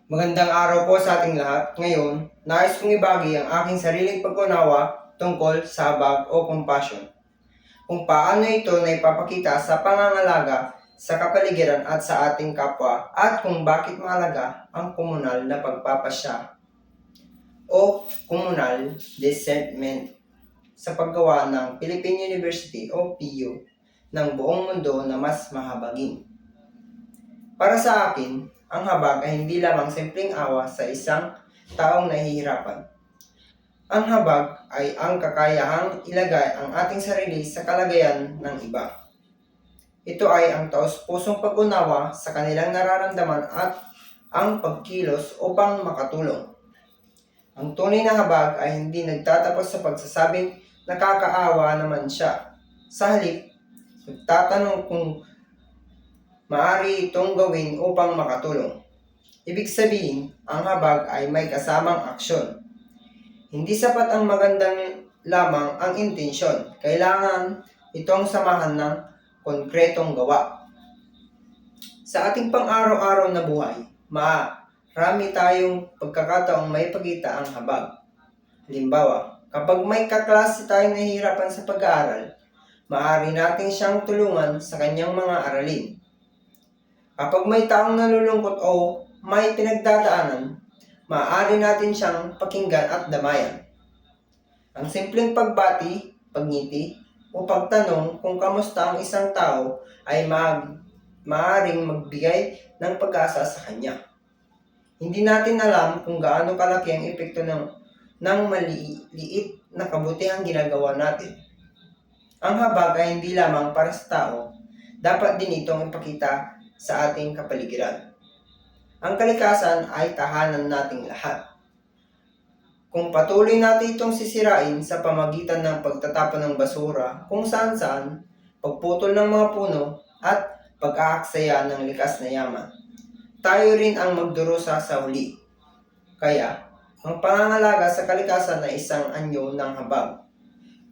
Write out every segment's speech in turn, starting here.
Magandang araw po sa ating lahat. Ngayon, nais kong ibagi ang aking sariling pag-unawa tungkol sa habag o compassion. Kung paano ito na ipapakita sa pangangalaga sa kapaligiran at sa ating kapwa at kung bakit mahalaga ang komunal na pagpapasya o communal discernment sa paggawa ng Philippine University o PU ng buong mundo na mas mahabagin. Para sa akin, ang habag ay hindi lamang simpleng awa sa isang taong nahihirapan. Ang habag ay ang kakayahang ilagay ang ating sarili sa kalagayan ng iba. Ito ay ang taos-pusong pag-unawa sa kanilang nararamdaman at ang pagkilos upang makatulong. Ang tunay na habag ay hindi nagtatapos sa pagsasabing nakakaawa naman siya. Sa halip, nagtatanong kung maaari itong gawin upang makatulong. Ibig sabihin, ang habag ay may kasamang aksyon. Hindi sapat ang magandang lamang ang intensyon. Kailangan itong samahan ng konkretong gawa. Sa ating pang-araw-araw na buhay, marami tayong pagkakataong may pagita ang habag. Halimbawa, kapag may kaklase tayong nahihirapan sa pag-aaral, maaari natin siyang tulungan sa kanyang mga aralin. Kapag may taong nalulungkot o may pinagdadaanan, maaari natin siyang pakinggan at damayan. Ang simpleng pagbati, pagngiti, o pagtanong kung kamusta ang isang tao ay maaaring magbigay ng pag-asa sa kanya. Hindi natin alam kung gaano kalaki ang epekto ng maliit na kabutihang ginagawa natin. Ang habag ay hindi lamang para sa tao, dapat din itong ipakita sa ating kapaligiran. Ang kalikasan ay tahanan nating lahat. Kung patuloy natin itong sisirain sa pamagitan ng pagtatapon ng basura kung saan-saan, pagputol ng mga puno at pag-aaksaya ng likas na yaman, tayo rin ang magdurusa sa huli. Kaya, ang pangangalaga sa kalikasan ay isang anyo ng habag.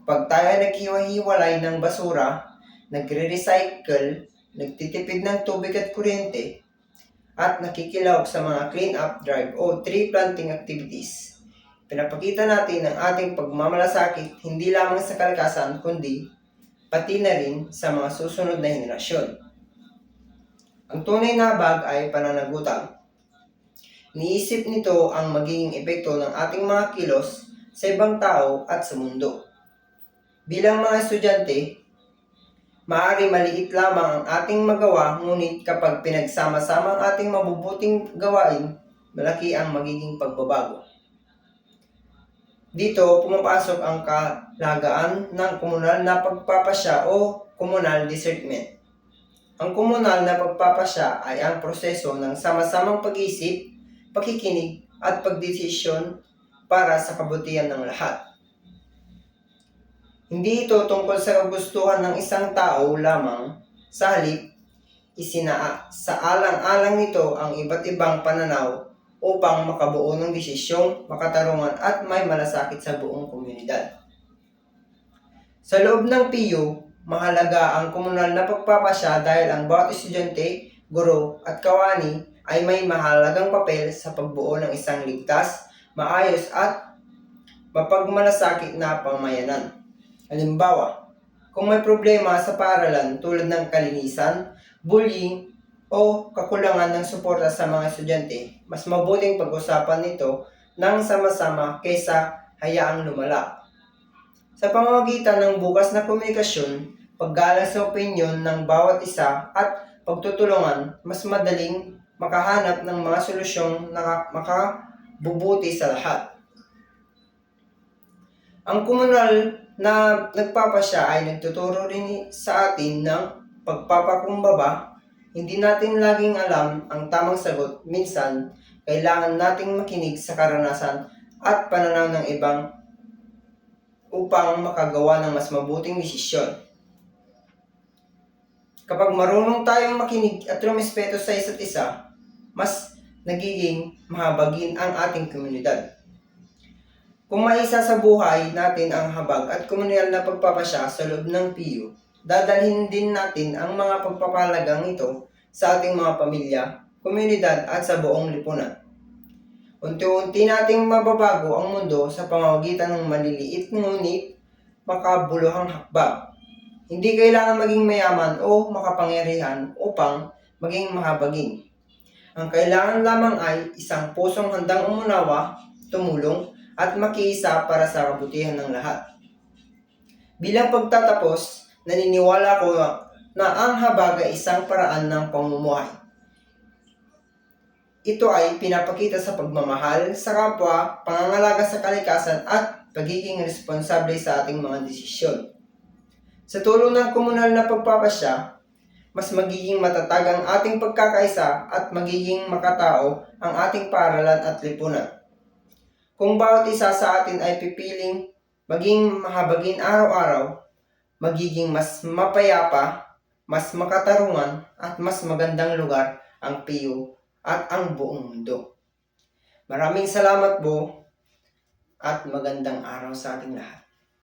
Kapag tayo ay naghiwa-hiwalay ng basura, nagre-recycle, nagtitipid ng tubig at kuryente, at nakikilahok sa mga clean-up drive o tree planting activities, pinapakita natin ang ating pagmamalasakit hindi lamang sa kalikasan kundi pati na rin sa mga susunod na henerasyon. Ang tunay na habag ay pananagutan. Iniisip nito ang magiging epekto ng ating mga kilos sa ibang tao at sa mundo. Bilang mga estudyante, maaari maliit lamang ang ating magawa, ngunit kapag pinagsama-sama ang ating mabubuting gawain, malaki ang magiging pagbabago. Dito pumapasok ang kalagaan ng komunal na pagpapasya o communal discernment. Ang komunal na pagpapasya ay ang proseso ng sama-samang pag-isip, pakikinig at pagdesisyon para sa kabutihan ng lahat. Hindi ito tungkol sa kagustuhan ng isang tao lamang, sa halip, isinaalang-alang nito ang iba't ibang pananaw upang makabuo ng desisyong, makatarungan at may malasakit sa buong komunidad. Sa loob ng PU, mahalaga ang komunal na pagpapasya dahil ang bawat estudyante, guro at kawani ay may mahalagang papel sa pagbuo ng isang ligtas, maayos at mapagmalasakit na pamayanan. Halimbawa, kung may problema sa paaralan tulad ng kalinisan, bullying, o kakulangan ng suporta sa mga estudyante, mas mabuting pag-usapan nito ng sama-sama kaysa hayaang lumala. Sa pamamagitan ng bukas na komunikasyon, paggalang sa opinyon ng bawat isa at pagtutulungan, mas madaling makahanap ng mga solusyong makabubuti sa lahat. Ang komunal na nagpapasya ay nagtuturo rin sa atin ng pagpapakumbaba. Hindi natin laging alam ang tamang sagot. Minsan, kailangan nating makinig sa karanasan at pananaw ng ibang upang makagawa ng mas mabuting desisyon. Kapag marunong tayong makinig at rumespeto sa isa't isa, mas nagiging mahabagin ang ating komunidad. Kung maisa sa buhay natin ang habag at komunal na pagpapasya sa loob ng PU, dadalhin din natin ang mga pagpapahalagang ito sa ating mga pamilya, komunidad at sa buong lipunan. Unti-unti nating mababago ang mundo sa pamamagitan ng maliliit ngunit makabuluhang hakbang. Hindi kailangan maging mayaman o makapangyarihan upang maging mahabagin. Ang kailangan lamang ay isang pusong handang umunawa, tumulong, at makiisa para sa kabutihan ng lahat. Bilang pagtatapos, naniniwala ko na ang habag ay isang paraan ng pamumuhay. Ito ay pinapakita sa pagmamahal sa kapwa, pangangalaga sa kalikasan at pagiging responsable sa ating mga desisyon. Sa tulong ng komunal na pagpapasya, mas magiging matatag ang ating pagkakaisa at magiging makatao ang ating paaralan at lipunan. Kung bawat isa sa atin ay pipiling maging mahabagin araw-araw, magiging mas mapayapa, mas makatarungan at mas magandang lugar ang PIO at ang buong mundo. Maraming salamat po at magandang araw sa ating lahat.